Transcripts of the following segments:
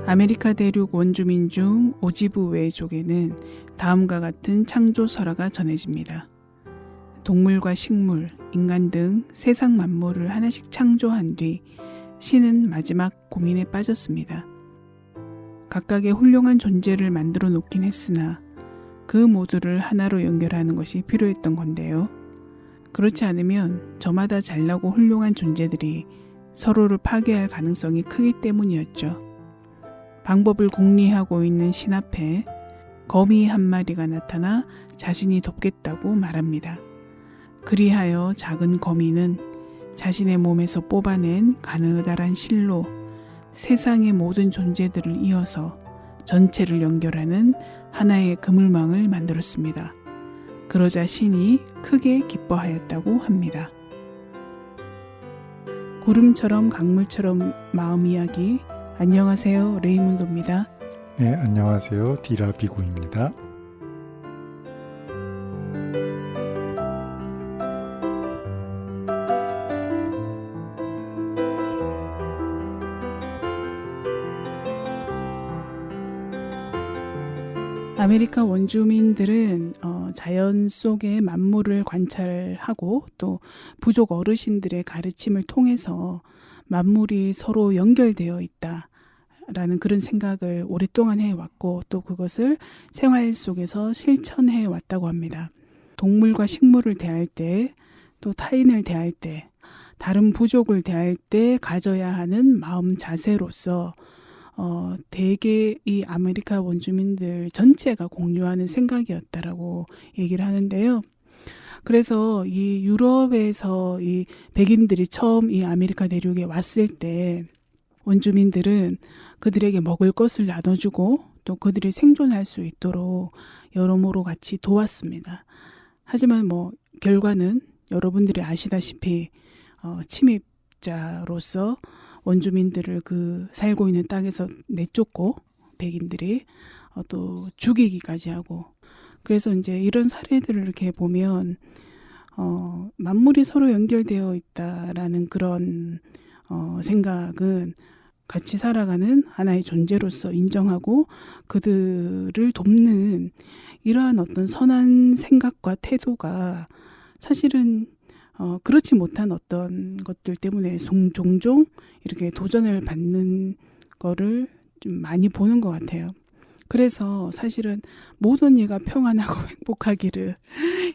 아메리카 대륙 원주민 중 오지부 외족에는 다음과 같은 창조 설화가 전해집니다. 동물과 식물, 인간 등 세상 만물을 하나씩 창조한 뒤 신은 마지막 고민에 빠졌습니다. 각각의 훌륭한 존재를 만들어 놓긴 했으나 그 모두를 하나로 연결하는 것이 필요했던 건데요. 그렇지 않으면 저마다 잘나고 훌륭한 존재들이 서로를 파괴할 가능성이 크기 때문이었죠. 방법을 궁리하고 있는 신 앞에 거미 한 마리가 나타나 자신이 돕겠다고 말합니다. 그리하여 작은 거미는 자신의 몸에서 뽑아낸 가느다란 실로 세상의 모든 존재들을 이어서 전체를 연결하는 하나의 그물망을 만들었습니다. 그러자 신이 크게 기뻐하였다고 합니다. 구름처럼 강물처럼 마음 이야기. 안녕하세요. 레이문도입니다. 네, 안녕하세요. 디라비구입니다. 아메리카 원주민들은 자연 속의 만물을 관찰하고 또 부족 어르신들의 가르침을 통해서 만물이 서로 연결되어 있다라는 그런 생각을 오랫동안 해왔고 또 그것을 생활 속에서 실천해 왔다고 합니다. 동물과 식물을 대할 때 또 타인을 대할 때 다른 부족을 대할 때 가져야 하는 마음 자세로서 대개 이 아메리카 원주민들 전체가 공유하는 생각이었다라고 얘기를 하는데요. 그래서 이 유럽에서 이 백인들이 처음 이 아메리카 대륙에 왔을 때 원주민들은 그들에게 먹을 것을 나눠주고 또 그들이 생존할 수 있도록 여러모로 같이 도왔습니다. 하지만 결과는 여러분들이 아시다시피 침입자로서 원주민들을 그 살고 있는 땅에서 내쫓고 백인들이 또 죽이기까지 하고 그래서 이제 이런 사례들을 이렇게 보면 만물이 서로 연결되어 있다라는 그런 생각은 같이 살아가는 하나의 존재로서 인정하고 그들을 돕는 이러한 어떤 선한 생각과 태도가 사실은 그렇지 못한 어떤 것들 때문에 종종 이렇게 도전을 받는 거를 좀 많이 보는 것 같아요. 그래서 사실은 모든 이가 평안하고 행복하기를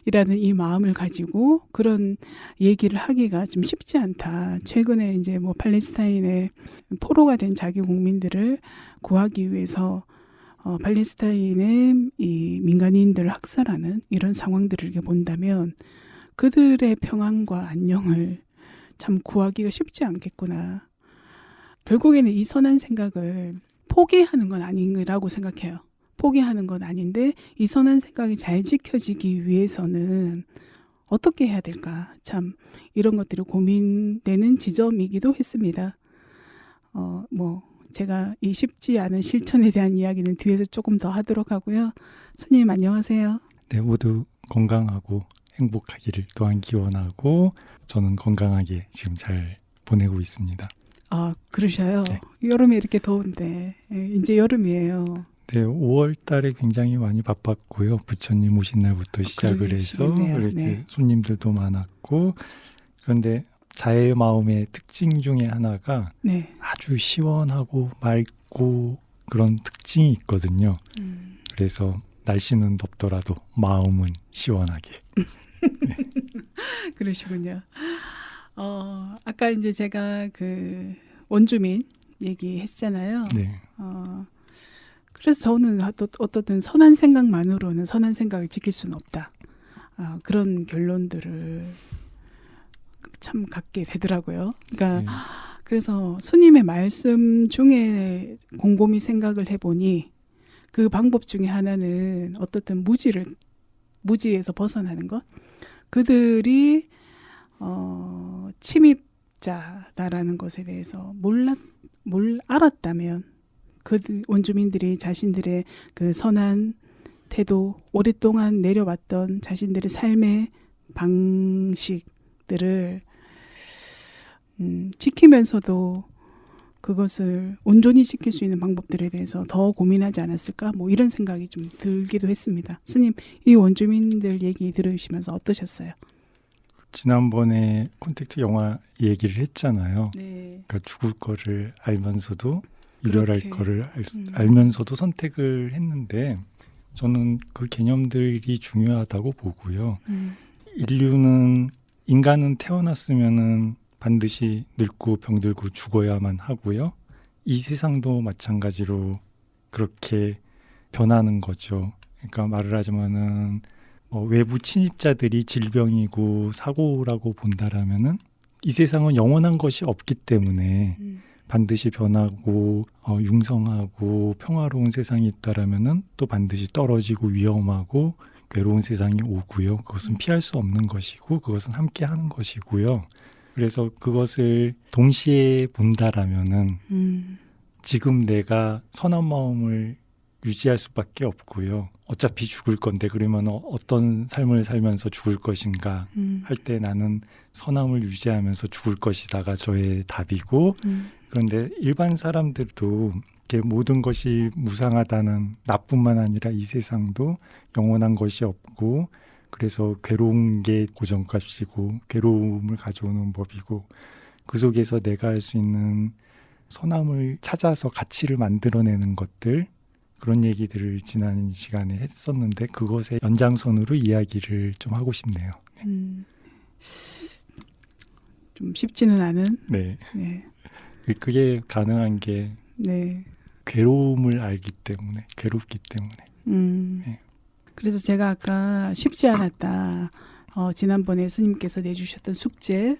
이라는 이 마음을 가지고 그런 얘기를 하기가 좀 쉽지 않다. 최근에 이제 팔레스타인에 포로가 된 자기 국민들을 구하기 위해서 팔레스타인의 이 민간인들을 학살하는 이런 상황들을 이렇게 본다면 그들의 평안과 안녕을 참 구하기가 쉽지 않겠구나. 결국에는 이 선한 생각을 포기하는 건 아니라고 생각해요. 포기하는 건 아닌데 이 선한 생각이 잘 지켜지기 위해서는 어떻게 해야 될까? 참 이런 것들이 고민되는 지점이기도 했습니다. 제가 이 쉽지 않은 실천에 대한 이야기는 뒤에서 조금 더 하도록 하고요. 스님 안녕하세요. 네, 모두 건강하고 행복하기를 또한 기원하고 저는 건강하게 지금 잘 보내고 있습니다. 아, 그러셔요? 네. 여름에 이렇게 더운데 이제 여름이에요. 네, 5월 달에 굉장히 많이 바빴고요. 부처님 오신 날부터 시작을 해서 그러시겠네요. 이렇게 네. 손님들도 많았고 그런데 자의 마음의 특징 중에 하나가 네. 아주 시원하고 맑고 그런 특징이 있거든요. 그래서 날씨는 덥더라도 마음은 시원하게. 네. 그러시군요. 아까 이제 제가 그 원주민 얘기했잖아요. 네. 그래서 저는 어떻든 선한 생각만으로는 선한 생각을 지킬 수는 없다. 그런 결론들을 참 갖게 되더라고요. 그러니까 네. 그래서 스님의 말씀 중에 곰곰이 생각을 해보니 그 방법 중에 하나는 어떻든 무지에서 벗어나는 것. 그들이 침입자다라는 것에 대해서 알았다면 그 원주민들이 자신들의 그 선한 태도, 오랫동안 내려왔던 자신들의 삶의 방식들을 지키면서도 그것을 온전히 지킬 수 있는 방법들에 대해서 더 고민하지 않았을까? 뭐 이런 생각이 좀 들기도 했습니다. 스님, 이 원주민들 얘기 들으시면서 어떠셨어요? 지난번에 콘택트 영화 얘기를 했잖아요. 네. 그러니까 죽을 거를 알면서도 이별할 그렇게. 거를 알면서도 선택을 했는데 저는 그 개념들이 중요하다고 보고요. 인간은 태어났으면은 반드시 늙고 병들고 죽어야만 하고요. 이 세상도 마찬가지로 그렇게 변하는 거죠. 그러니까 말을 하자면은 외부 침입자들이 질병이고 사고라고 본다라면은 이 세상은 영원한 것이 없기 때문에 반드시 변하고 융성하고 평화로운 세상이 있다라면은 또 반드시 떨어지고 위험하고 괴로운 세상이 오고요. 그것은 피할 수 없는 것이고 그것은 함께 하는 것이고요. 그래서 그것을 동시에 본다라면은 지금 내가 선한 마음을 유지할 수밖에 없고요. 어차피 죽을 건데 그러면 어떤 삶을 살면서 죽을 것인가 할 때 나는 선함을 유지하면서 죽을 것이다가 저의 답이고 그런데 일반 사람들도 이렇게 모든 것이 무상하다는 나뿐만 아니라 이 세상도 영원한 것이 없고 그래서 괴로운 게 고정값이고 괴로움을 가져오는 법이고 그 속에서 내가 할 수 있는 선함을 찾아서 가치를 만들어내는 것들 그런 얘기들을 지난 시간에 했었는데 그것의 연장선으로 이야기를 좀 하고 싶네요. 좀 쉽지는 않은. 네. 네. 그게 가능한 게 네. 괴로움을 알기 때문에 괴롭기 때문에. 네. 그래서 제가 아까 쉽지 않았다. 지난번에 스님께서 내주셨던 숙제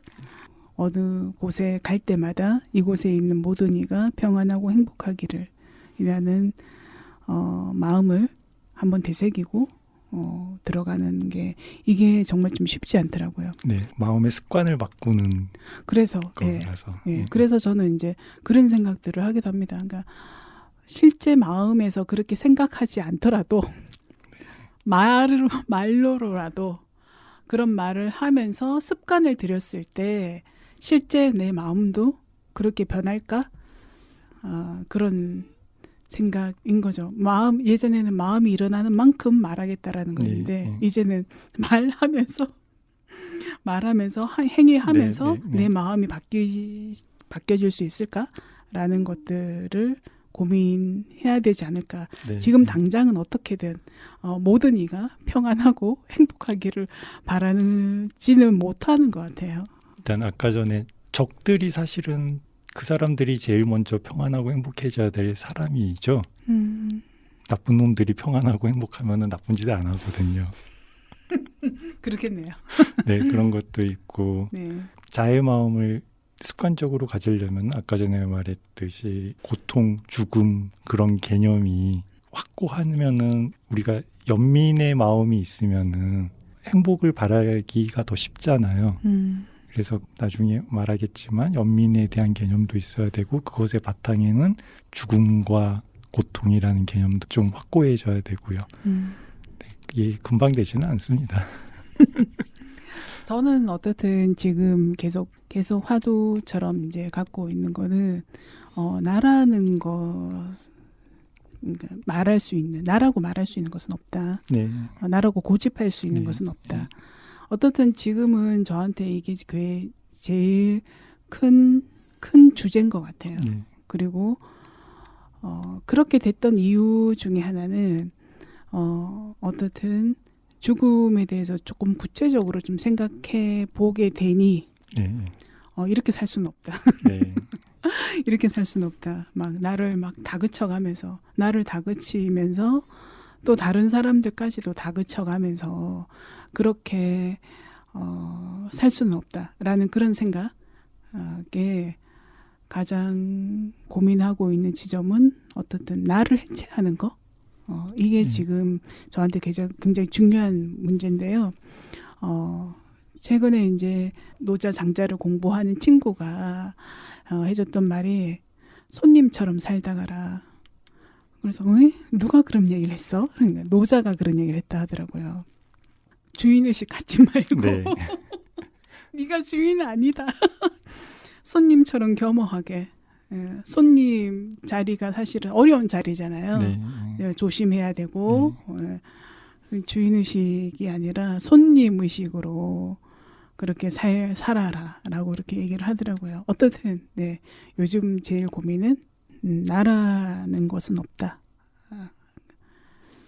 어느 곳에 갈 때마다 이곳에 있는 모든 이가 평안하고 행복하기를 이라는 마음을 한번 되새기고 들어가는 게 이게 정말 좀 쉽지 않더라고요. 네, 마음의 습관을 바꾸는 그래서 거라서. 그래서 저는 이제 그런 생각들을 하기도 합니다. 그러니까 실제 마음에서 그렇게 생각하지 않더라도 말로라도 그런 말을 하면서 습관을 들였을 때 실제 내 마음도 그렇게 변할까? 그런 생각인 거죠. 예전에는 마음이 일어나는 만큼 말하겠다라는 거였는데 이제는 말하면서 행위하면서 내 마음이 바뀌어질 수 있을까라는 것들을 고민해야 되지 않을까. 지금 당장은 어떻게든 모든 이가 평안하고 행복하기를 바라지는 못하는 것 같아요. 일단 아까 전에 적들이 사실은 그 사람들이 제일 먼저 평안하고 행복해져야 될 사람이죠. 나쁜 놈들이 평안하고 행복하면 나쁜 짓을 안 하거든요. 그렇겠네요. 네, 그런 것도 있고 자의 마음을 습관적으로 가지려면 아까 전에 말했듯이 고통, 죽음 그런 개념이 확고하면은 우리가 연민의 마음이 있으면은 행복을 바라기가 더 쉽잖아요. 그래서 나중에 말하겠지만 연민에 대한 개념도 있어야 되고 그것의 바탕에는 죽음과 고통이라는 개념도 좀 확고해져야 되고요. 네, 이게 금방 되지는 않습니다. 저는 어떻든 지금 계속 화두처럼 이제 갖고 있는 거는 나라는 거 그러니까 나라고 말할 수 있는 것은 없다. 네. 나라고 고집할 수 있는 것은 없다. 어떻든 지금은 저한테 이게 제일 큰 주제인 것 같아요. 그리고 그렇게 됐던 이유 중에 하나는 어떻든 죽음에 대해서 조금 구체적으로 좀 생각해 보게 되니 이렇게 살 수는 없다. 이렇게 살 수는 없다. 막 나를 막 다그쳐가면서 나를 다그치면서 또 다른 사람들까지도 다그쳐가면서 그렇게 살 수는 없다라는 그런 생각에 가장 고민하고 있는 지점은 어떻든 나를 해체하는 거 이게 지금 저한테 굉장히 중요한 문제인데요. 최근에 이제 노자 장자를 공부하는 친구가 해줬던 말이 손님처럼 살다 가라. 그래서 누가 그런 얘기를 했어? 그러니까 노자가 그런 얘기를 했다 하더라고요. 주인의식 갖지 말고 네가 주인 아니다. 손님처럼 겸허하게 손님 자리가 사실은 어려운 자리잖아요. 네. 조심해야 되고 주인 의식이 아니라 손님 의식으로 그렇게 살아라라고 이렇게 얘기를 하더라고요. 어떻든 네, 요즘 제일 고민은 나라는 것은 없다.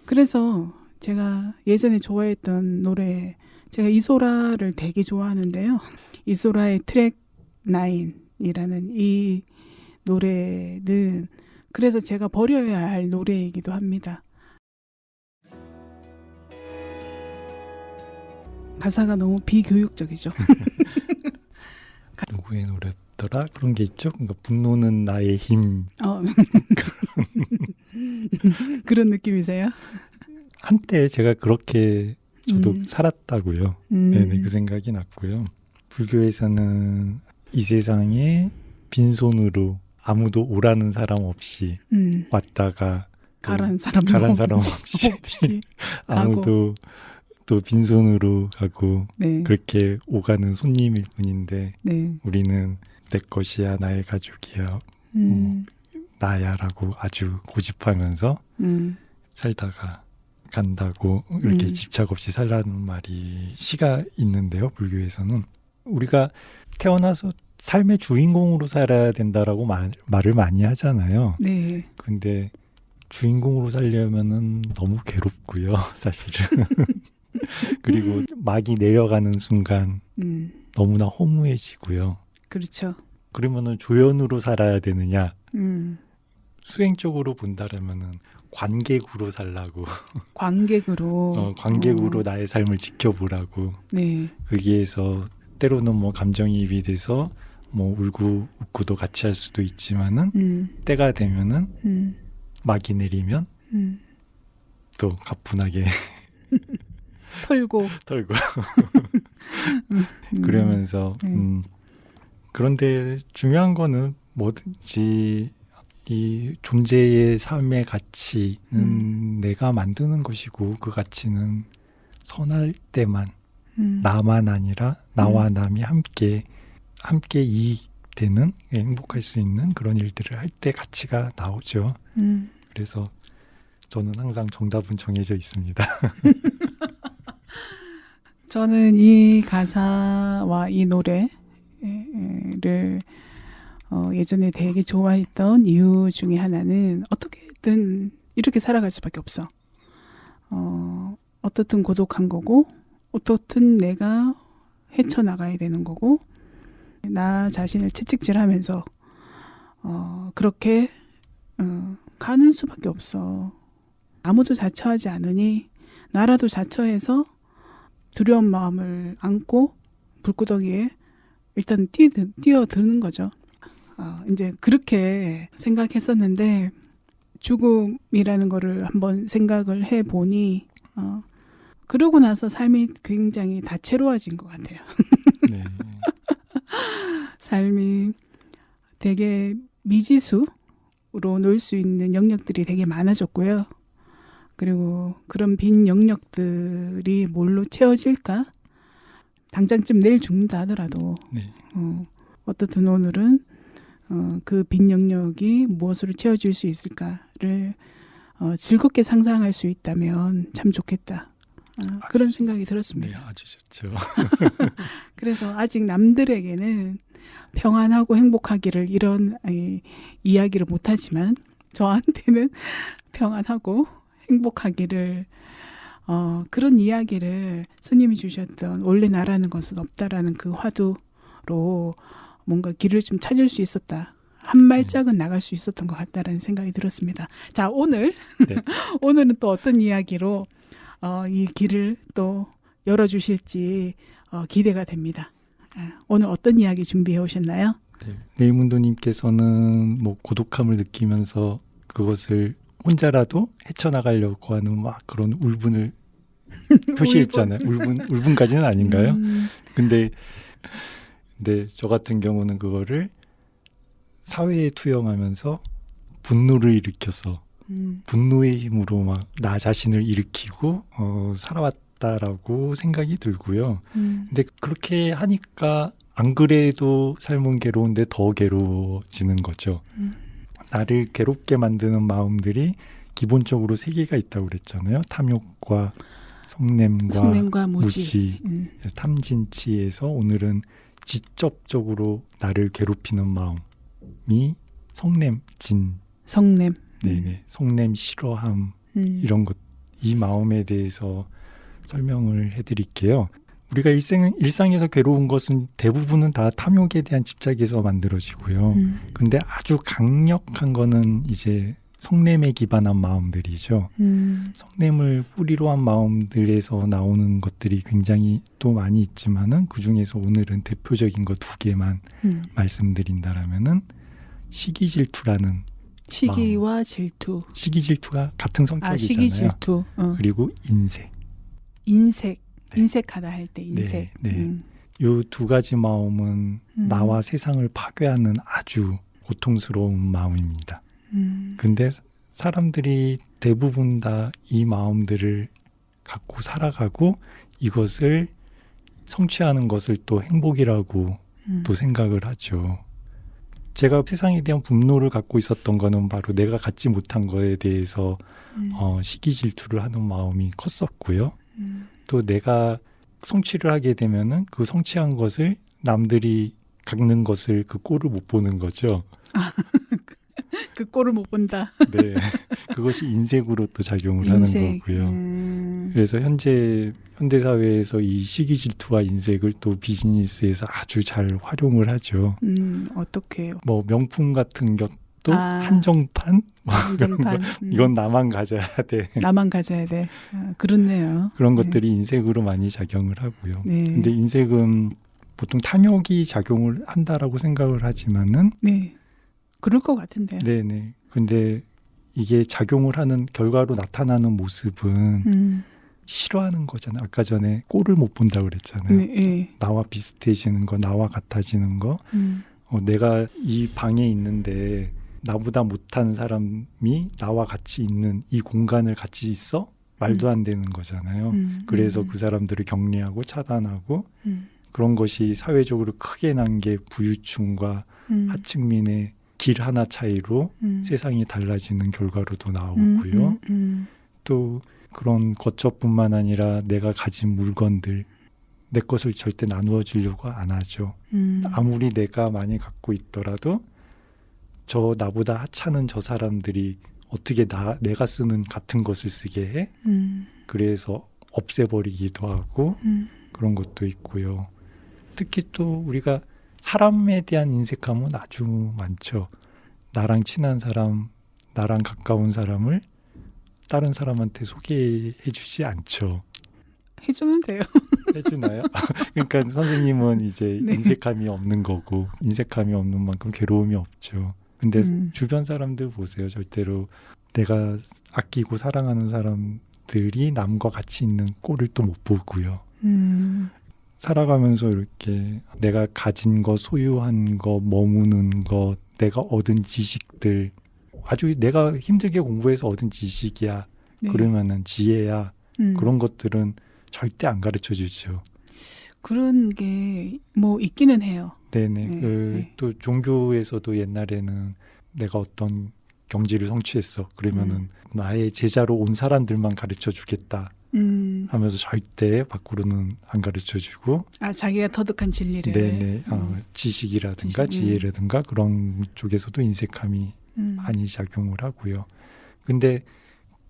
그래서 제가 예전에 좋아했던 노래, 제가 이소라를 되게 좋아하는데요. 이소라의 트랙 9이라는 이 노래는 그래서 제가 버려야 할 노래이기도 합니다. 가사가 너무 비교육적이죠. 누구의 노래였더라? 그런 게 있죠. 그러니까 분노는 나의 힘. 그런 느낌이세요? 한때 제가 그렇게 저도 음. 살았다고요. 네네, 그 생각이 났고요. 불교에서는 이 세상에 빈손으로 아무도 오라는 사람 없이 왔다가 가란 사람 없이 없이 아무도 또 빈손으로 가고 네. 그렇게 오가는 손님일 뿐인데 네. 우리는 내 것이야, 나의 가족이야, 나야라고 아주 고집하면서 살다가 간다고 이렇게 집착 없이 살라는 말이 시가 있는데요. 불교에서는 우리가 태어나서 삶의 주인공으로 살아야 된다라고 말을 많이 하잖아요. 네. 근데 주인공으로 살려면은 너무 괴롭고요, 사실은. 그리고 막이 내려가는 순간 너무나 허무해지고요. 그렇죠. 그러면은 조연으로 살아야 되느냐? 수행적으로 본다라면은 관객으로 살라고. 관객으로. 관객으로 나의 삶을 지켜보라고. 네. 거기에서 때로는 뭐 감정이입이 돼서 뭐 울고 웃고도 같이 할 수도 있지만은 때가 되면은 막이 내리면 또 가뿐하게 털고 그러면서 그런데 중요한 거는 뭐든지 이 존재의 삶의 가치는 내가 만드는 것이고 그 가치는 선할 때만 나만 아니라 나와 남이 함께 이익되는 행복할 수 있는 그런 일들을 할 때 가치가 나오죠. 그래서 저는 항상 정답은 정해져 있습니다. 저는 이 가사와 이 노래를 예전에 되게 좋아했던 이유 중에 하나는 어떻게든 이렇게 살아갈 수밖에 없어. 어떻든 고독한 거고 어떻든 내가 헤쳐나가야 되는 거고 나 자신을 채찍질하면서 그렇게 가는 수밖에 없어. 아무도 자처하지 않으니 나라도 자처해서 두려운 마음을 안고 불구덩이에 일단 뛰어드는 거죠. 이제 그렇게 생각했었는데 죽음이라는 거를 한번 생각을 해보니 그러고 나서 삶이 굉장히 다채로워진 것 같아요. 네. 삶이 되게 미지수로 놓을 수 있는 영역들이 되게 많아졌고요. 그리고 그런 빈 영역들이 뭘로 채워질까? 당장쯤 내일 죽는다 하더라도 네. 어떻든 오늘은 그 빈 영역이 무엇으로 채워질 수 있을까를 즐겁게 상상할 수 있다면 참 좋겠다. 그런 생각이 들었습니다. 네, 아주 좋죠. 그래서 아직 남들에게는 평안하고 행복하기를 이런 이야기를 못하지만 저한테는 평안하고 행복하기를 그런 이야기를 손님이 주셨던 원래 나라는 것은 없다라는 그 화두로 뭔가 길을 좀 찾을 수 있었다. 한 발짝은 나갈 수 있었던 것 같다라는 생각이 들었습니다. 자, 오늘 네. 오늘은 또 어떤 이야기로 이 길을 또 열어주실지 기대가 됩니다. 오늘 어떤 이야기 준비해 오셨나요? 네. 레이문도님께서는 뭐 고독함을 느끼면서 그것을 혼자라도 헤쳐나가려고 하는 막 그런 울분을 표시했잖아요. 울분까지는 아닌가요? 근데 저 같은 경우는 그거를 사회에 투영하면서 분노를 일으켜서 분노의 힘으로 막 나 자신을 일으키고 살아왔다라고 생각이 들고요. 근데 그렇게 하니까 안 그래도 삶은 괴로운데 더 괴로워지는 거죠. 나를 괴롭게 만드는 마음들이 기본적으로 세 개가 있다고 그랬잖아요. 탐욕과 성냄과 무지. 탐진치에서 오늘은 직접적으로 나를 괴롭히는 마음이 성냄진. 성냄. 네네. 성냄 싫어함 이런 것, 이 마음에 대해서 설명을 해드릴게요. 우리가 일상에서 괴로운 것은 대부분은 다 탐욕에 대한 집착에서 만들어지고요. 근데 아주 강력한 거는 이제 성냄에 기반한 마음들이죠. 성냄을 뿌리로 한 마음들에서 나오는 것들이 굉장히 또 많이 있지만은 그 중에서 오늘은 대표적인 거 두 개만 말씀드린다라면은 시기 질투라는 시기와 마음. 질투. 시기 질투가 같은 성격이잖아요. 시기 질투. 그리고 인색. 인색. 네. 인색하다 할 때 인색. 네. 요 두 가지 마음은 나와 세상을 파괴하는 아주 고통스러운 마음입니다. 근데 사람들이 대부분 다 이 마음들을 갖고 살아가고 이것을 성취하는 것을 또 행복이라고 또 생각을 하죠. 제가 세상에 대한 분노를 갖고 있었던 거는 바로 내가 갖지 못한 거에 대해서 시기 질투를 하는 마음이 컸었고요. 또 내가 성취를 하게 되면은 그 성취한 것을 남들이 갖는 것을 그 꼴을 못 보는 거죠. 그 꼴을 못 본다. 네, 그것이 인색으로 또 작용을 인색. 하는 거고요. 그래서 현재 사회에서 이 시기 질투와 인색을 또 비즈니스에서 아주 잘 활용을 하죠. 어떻게요? 뭐 명품 같은 것도 한정판, 한정판. 이건 나만 가져야 돼. 나만 가져야 돼. 그렇네요. 그런 것들이 인색으로 많이 작용을 하고요. 네. 근데 인색은 보통 탐욕이 작용을 한다라고 생각을 하지만은 네. 그럴 것 같은데요. 네네. 근데 이게 작용을 하는 결과로 나타나는 모습은 싫어하는 거잖아요. 아까 전에 꼴을 못 본다고 그랬잖아요. 네. 나와 비슷해지는 거, 나와 같아지는 거. 내가 이 방에 있는데 나보다 못한 사람이 나와 같이 있는 이 공간을 같이 있어? 말도 안 되는 거잖아요. 그래서 그 사람들을 격리하고 차단하고 그런 것이 사회적으로 크게 난 게 부유층과 하층민의 길 하나 차이로 세상이 달라지는 결과로도 나오고요. 또 그런 거처뿐만 아니라 내가 가진 물건들, 내 것을 절대 나누어 주려고 안 하죠. 아무리 내가 많이 갖고 있더라도 저 나보다 하찮은 저 사람들이 어떻게 내가 쓰는 같은 것을 쓰게 해? 그래서 없애버리기도 하고 그런 것도 있고요. 특히 또 우리가 사람에 대한 인색함은 아주 많죠. 나랑 친한 사람, 나랑 가까운 사람을 다른 사람한테 소개해 주지 않죠. 해주면 돼요. 해주나요? 그러니까 선생님은 이제 네. 인색함이 없는 거고 인색함이 없는 만큼 괴로움이 없죠. 근데 주변 사람들 보세요. 절대로 내가 아끼고 사랑하는 사람들이 남과 같이 있는 꼴을 또 못 보고요. 살아가면서 이렇게 내가 가진 거, 소유한 거, 머무는 것, 내가 얻은 지식들, 아주 내가 힘들게 공부해서 얻은 지식이야. 네. 그러면은 지혜야. 그런 것들은 절대 안 가르쳐 주죠. 그런 게 뭐 있기는 해요. 네네. 네. 또 종교에서도 옛날에는 내가 어떤 경지를 성취했어. 그러면은 나의 제자로 온 사람들만 가르쳐 주겠다. 하면서 절대 밖으로는 안 가르쳐 주고. 자기가 터득한 진리를. 네네. 지식이라든가 지혜라든가 그런 쪽에서도 인색함이 많이 작용을 하고요. 근데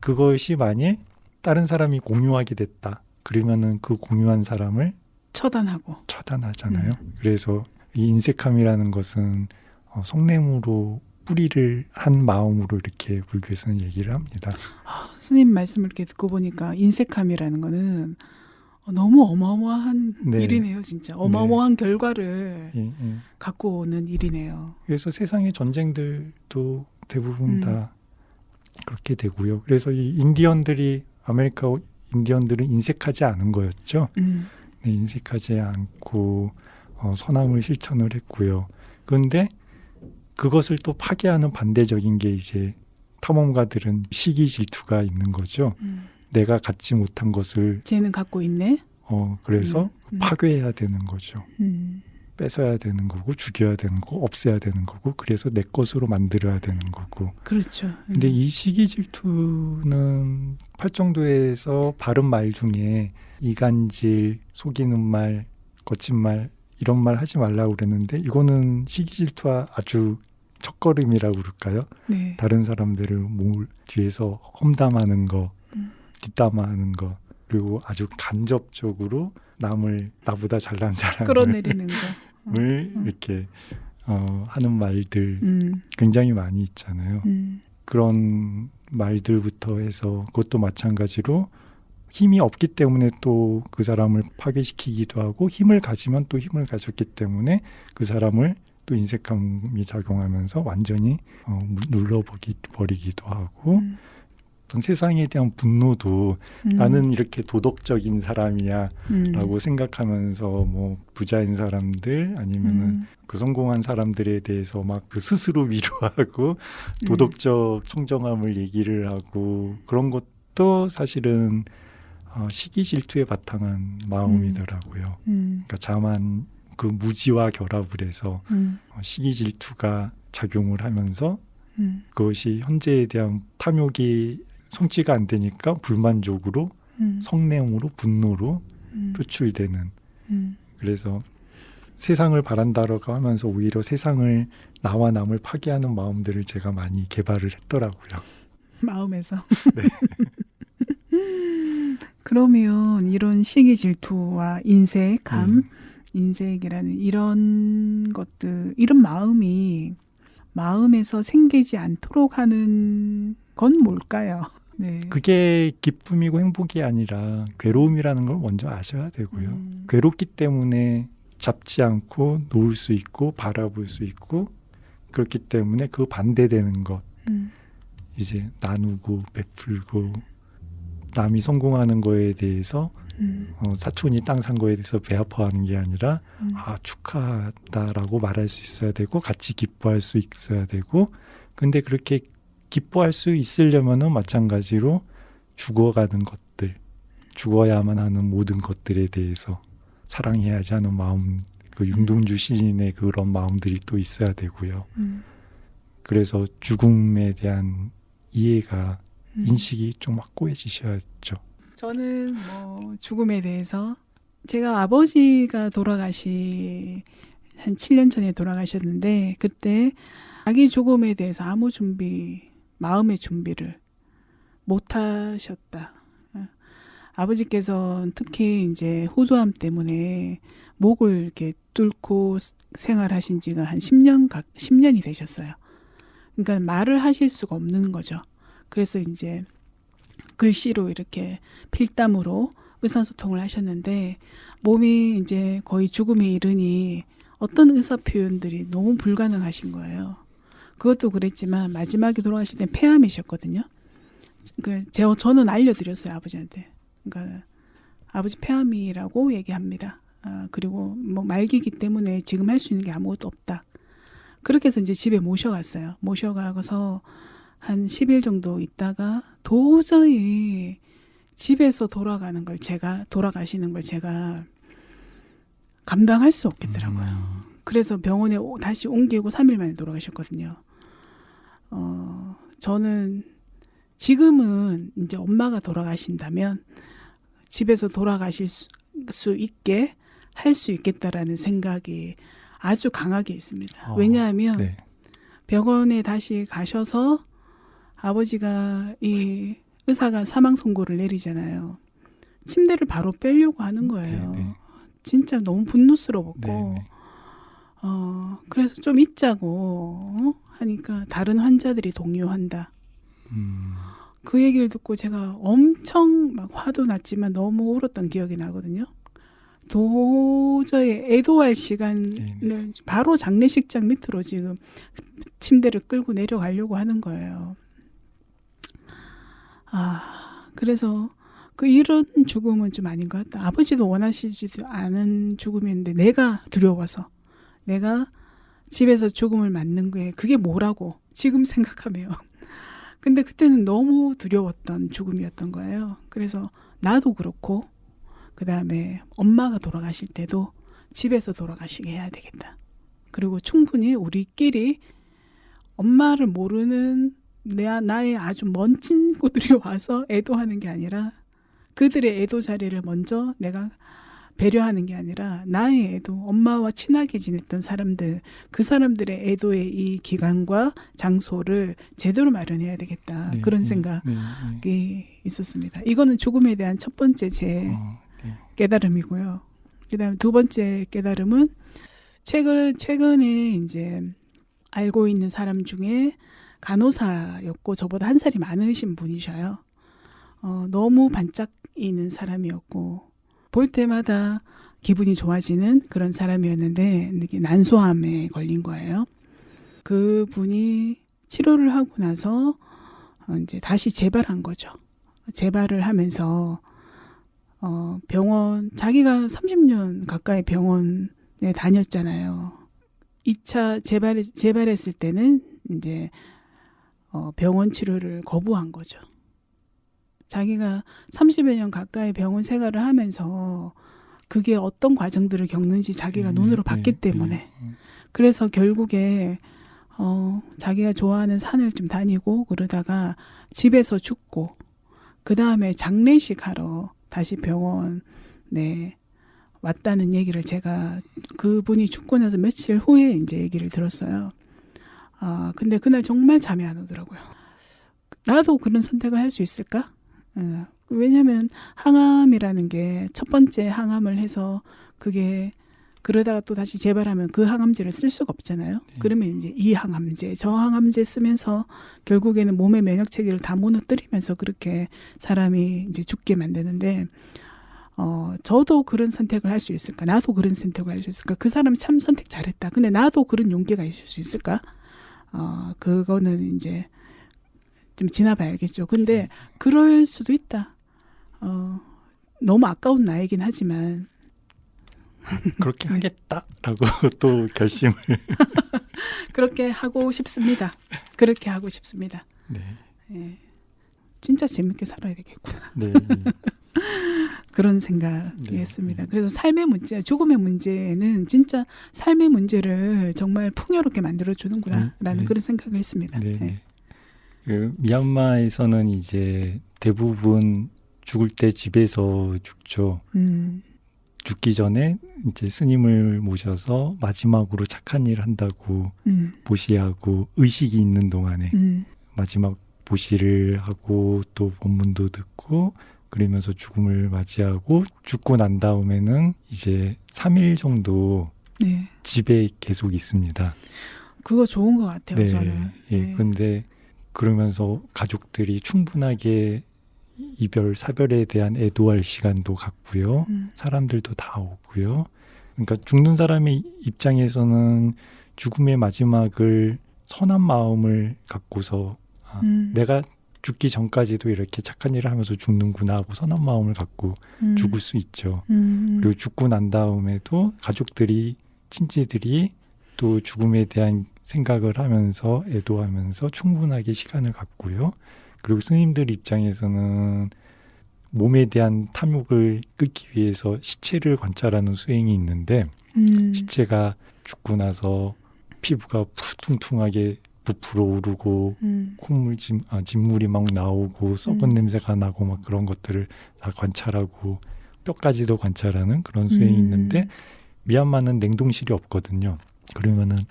그것이 만일 다른 사람이 공유하게 됐다. 그러면은 그 공유한 사람을 차단하잖아요. 그래서 이 인색함이라는 것은 성냄으로 뿌리를 한 마음으로 이렇게 불교에서는 얘기를 합니다. 스님 말씀을 이렇게 듣고 보니까 인색함이라는 거는 너무 어마어마한 네. 일이네요. 진짜 어마어마한 결과를 갖고 오는 일이네요. 그래서 세상의 전쟁들도 대부분 다 그렇게 되고요. 그래서 이 인디언들이 아메리카 인디언들은 인색하지 않은 거였죠. 네, 인색하지 않고 선함을 실천을 했고요. 그런데 그것을 또 파괴하는 반대적인 게 이제 탐험가들은 시기 질투가 있는 거죠. 내가 갖지 못한 것을 쟤는 갖고 있네. 그래서 파괴해야 되는 거죠. 뺏어야 되는 거고 죽여야 되는 거고 없애야 되는 거고 그래서 내 것으로 만들어야 되는 거고. 그렇죠. 근데 이 시기 질투는 팔정도에서 바른 말 중에 이간질, 속이는 말, 거친 말 이런 말 하지 말라고 그랬는데 이거는 시기 질투와 아주 첫걸음이라고 그럴까요? 네. 다른 사람들을 뒤에서 험담하는 거, 뒷담화하는 거 그리고 아주 간접적으로 남을 나보다 잘난 사람을 끌어내리는 거. 이렇게 하는 말들 굉장히 많이 있잖아요. 그런 말들부터 해서 그것도 마찬가지로 힘이 없기 때문에 또 그 사람을 파괴시키기도 하고 힘을 가지면 또 힘을 가졌기 때문에 그 사람을 또 인색함이 작용하면서 완전히 눌러버리기도 하고 어떤 세상에 대한 분노도 나는 이렇게 도덕적인 사람이야 라고 생각하면서 뭐 부자인 사람들 아니면은 그 성공한 사람들에 대해서 막 그 스스로 위로하고 도덕적 청정함을 얘기를 하고 그런 것도 사실은 시기 질투에 바탕한 마음이더라고요. 그러니까 자만 그 무지와 결합을 해서 시기 질투가 작용을 하면서 그것이 현재에 대한 탐욕이 성취가 안 되니까 불만족으로 성냄으로 분노로 표출되는 그래서 세상을 바란다라고 하면서 오히려 세상을 나와 남을 파괴하는 마음들을 제가 많이 개발을 했더라고요. 마음에서. 네. 그러면 이런 시기 질투와 인색함, 인색이라는 이런 것들, 이런 마음이 마음에서 생기지 않도록 하는 건 뭘까요? 네. 그게 기쁨이고 행복이 아니라 괴로움이라는 걸 먼저 아셔야 되고요. 괴롭기 때문에 잡지 않고 놓을 수 있고 바라볼 수 있고 그렇기 때문에 그 반대되는 것 이제 나누고 베풀고 남이 성공하는 거에 대해서 사촌이 땅 산 거에 대해서 배 아파하는 게 아니라 축하하다라고 말할 수 있어야 되고 같이 기뻐할 수 있어야 되고 근데 그렇게 기뻐할 수 있으려면은 마찬가지로 죽어가는 것들 죽어야만 하는 모든 것들에 대해서 사랑해야지 하는 마음 그 윤동주 시인의 그런 마음들이 또 있어야 되고요. 그래서 죽음에 대한 이해가 인식이 좀 확고해지셔야죠. 저는 뭐 죽음에 대해서 제가 아버지가 한 7년 전에 돌아가셨는데 그때 자기 죽음에 대해서 아무 마음의 준비를 못 하셨다. 아버지께서 특히 이제 후두암 때문에 목을 이렇게 뚫고 생활하신 지가 한 10년이 되셨어요. 그러니까 말을 하실 수가 없는 거죠. 그래서 이제 글씨로 이렇게 필담으로 의사소통을 하셨는데 몸이 이제 거의 죽음에 이르니 어떤 의사 표현들이 너무 불가능하신 거예요. 그것도 그랬지만 마지막에 돌아가실 땐 폐암이셨거든요. 저는 알려드렸어요, 아버지한테. 그러니까 아버지 폐암이라고 얘기합니다. 그리고 뭐 말기이기 때문에 지금 할 수 있는 게 아무것도 없다. 그렇게 해서 이제 집에 모셔갔어요. 모셔가서 한 10일 정도 있다가 도저히 집에서 돌아가시는 걸 제가 감당할 수 없겠더라고요. 그래서 병원에 다시 옮기고 3일 만에 돌아가셨거든요. 저는 지금은 이제 엄마가 돌아가신다면 집에서 돌아가실 수 있게 할 수 있겠다라는 생각이 아주 강하게 있습니다. 왜냐하면 네. 병원에 다시 가셔서 아버지가 이 의사가 사망 선고를 내리잖아요. 침대를 바로 빼려고 하는 거예요. 네. 진짜 너무 분노스러웠고 네. 그래서 좀 있자고 하니까 다른 환자들이 동요한다. 그 얘기를 듣고 제가 엄청 막 화도 났지만 너무 울었던 기억이 나거든요. 도저히 애도할 시간을 바로 장례식장 밑으로 지금 침대를 끌고 내려가려고 하는 거예요. 그래서 이런 죽음은 좀 아닌 것 같다. 아버지도 원하시지도 않은 죽음이었는데 내가 두려워서 내가 집에서 죽음을 맞는 게 그게 뭐라고 지금 생각하면 근데 그때는 너무 두려웠던 죽음이었던 거예요. 그래서 나도 그렇고 그 다음에 엄마가 돌아가실 때도 집에서 돌아가시게 해야 되겠다. 그리고 충분히 우리끼리 엄마를 모르는 나의 아주 먼 친구들이 와서 애도하는 게 아니라 그들의 애도 자리를 먼저 내가 배려하는 게 아니라 나의 애도, 엄마와 친하게 지냈던 사람들, 그 사람들의 애도의 이 기간과 장소를 제대로 마련해야 되겠다. 네, 그런 네, 생각이 네. 있었습니다. 이거는 죽음에 대한 첫 번째 제 네. 깨달음이고요. 그다음에 두 번째 깨달음은 최근에 이제 알고 있는 사람 중에 간호사였고 저보다 한 살이 많으신 분이셔요. 너무 반짝이는 사람이었고 볼 때마다 기분이 좋아지는 그런 사람이었는데 이게 난소암에 걸린 거예요. 그분이 치료를 하고 나서 이제 다시 재발한 거죠. 재발을 하면서 병원 자기가 30년 가까이 병원에 다녔잖아요. 2차 재발했을 때는 이제 병원 치료를 거부한 거죠. 자기가 30여 년 가까이 병원 생활을 하면서 그게 어떤 과정들을 겪는지 자기가 눈으로 봤기 때문에 그래서 결국에 자기가 좋아하는 산을 좀 다니고 그러다가 집에서 죽고 그 다음에 장례식 하러 다시 병원에 왔다는 얘기를 제가 그분이 죽고 나서 며칠 후에 이제 얘기를 들었어요. 근데 그날 정말 잠이 안 오더라고요. 나도 그런 선택을 할 수 있을까? 왜냐하면 항암이라는 게 첫 번째 항암을 해서 그게 그러다가 또 다시 재발하면 그 항암제를 쓸 수가 없잖아요. 네. 그러면 이제 이 항암제, 저 항암제 쓰면서 결국에는 몸의 면역 체계를 다 무너뜨리면서 그렇게 사람이 이제 죽게 만드는데 저도 그런 선택을 할 수 있을까? 나도 그런 선택을 할 수 있을까? 그 사람이 참 선택 잘했다. 근데 나도 그런 용기가 있을 수 있을까? 그거는 이제 좀 지나봐야겠죠. 근데 그럴 수도 있다. 너무 아까운 나이긴 하지만 그렇게 하겠다라고 또 결심을. 그렇게 하고 싶습니다. 그렇게 하고 싶습니다. 네. 예. 진짜 재밌게 살아야 되겠구나. 네. 그런 생각이 네. 했습니다. 그래서 삶의 문제, 죽음의 문제는 진짜 삶의 문제를 정말 풍요롭게 만들어주는구나 라는 네. 그런 생각을 했습니다. 네. 네. 그 미얀마에서는 이제 대부분 죽을 때 집에서 죽죠. 죽기 전에 이제 스님을 모셔서 마지막으로 착한 일 한다고 보시하고 의식이 있는 동안에 마지막 보시를 하고 또 법문도 듣고 그러면서 죽음을 맞이하고 죽고 난 다음에는 이제 3일 정도 네. 집에 계속 있습니다. 그거 좋은 것 같아요. 네. 저는. 예. 네. 근데 그러면서 가족들이 충분하게 이별, 사별에 대한 애도할 시간도 갖고요. 사람들도 다 오고요. 그러니까 죽는 사람의 입장에서는 죽음의 마지막을 선한 마음을 갖고서 내가 죽기 전까지도 이렇게 착한 일을 하면서 죽는구나 하고 선한 마음을 갖고 죽을 수 있죠. 그리고 죽고 난 다음에도 가족들이, 친지들이 또 죽음에 대한 생각을 하면서 애도하면서 충분하게 시간을 갖고요. 그리고 스님들 입장에서는 몸에 대한 탐욕을 끊기 위해서 시체를 관찰하는 수행이 있는데 시체가 죽고 나서 피부가 푸퉁퉁하게 부풀어 오르고 콧물, 진물이 막 나오고 썩은 냄새가 나고 막 그런 것들을 다 관찰하고 뼈까지도 관찰하는 그런 수행이 있는데 미얀마는 냉동실이 없거든요. 그러면은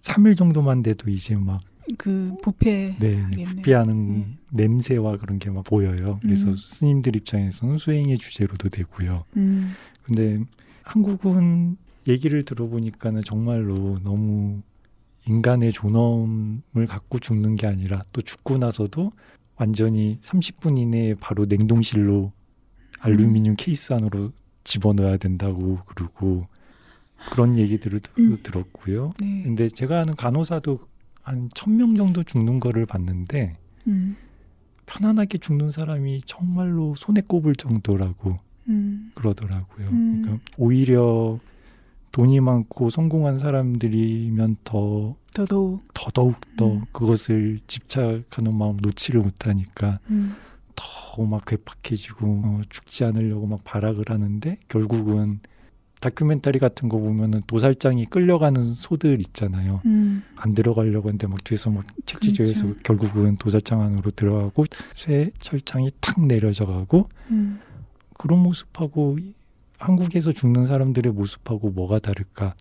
3일 정도만 돼도 이제 막 그 부패 부패하는 냄새와 그런 게 막 보여요. 그래서 스님들 입장에서는 수행의 주제로도 되고요. 근데 한국은 얘기를 들어보니까는 정말로 너무 인간의 존엄을 갖고 죽는 게 아니라 또 죽고 나서도 완전히 30분 이내에 바로 냉동실로 알루미늄 케이스 안으로 집어넣어야 된다고 그러고 그런 얘기들을 들었고요. 네. 근데 제가 아는 간호사도 한 1000명 정도 죽는 거를 봤는데 편안하게 죽는 사람이 정말로 손에 꼽을 정도라고 그러더라고요. 그러니까 오히려 돈이 많고 성공한 사람들이면 더더욱 더 그것을 집착하는 마음 놓지를 못하니까 더 막 괴팍해지고 죽지 않으려고 막 발악을 하는데 결국은 다큐멘터리 같은 거 보면은 도살장이 끌려가는 소들 있잖아요. 안 들어가려고 했는데 막 뒤에서 막 책지조해서 그렇죠. 결국은 도살장 안으로 들어가고 쇠 철창이 탁 내려져 가고 그런 모습하고 한국에서 죽는 사람들의 모습하고 뭐가 다를까?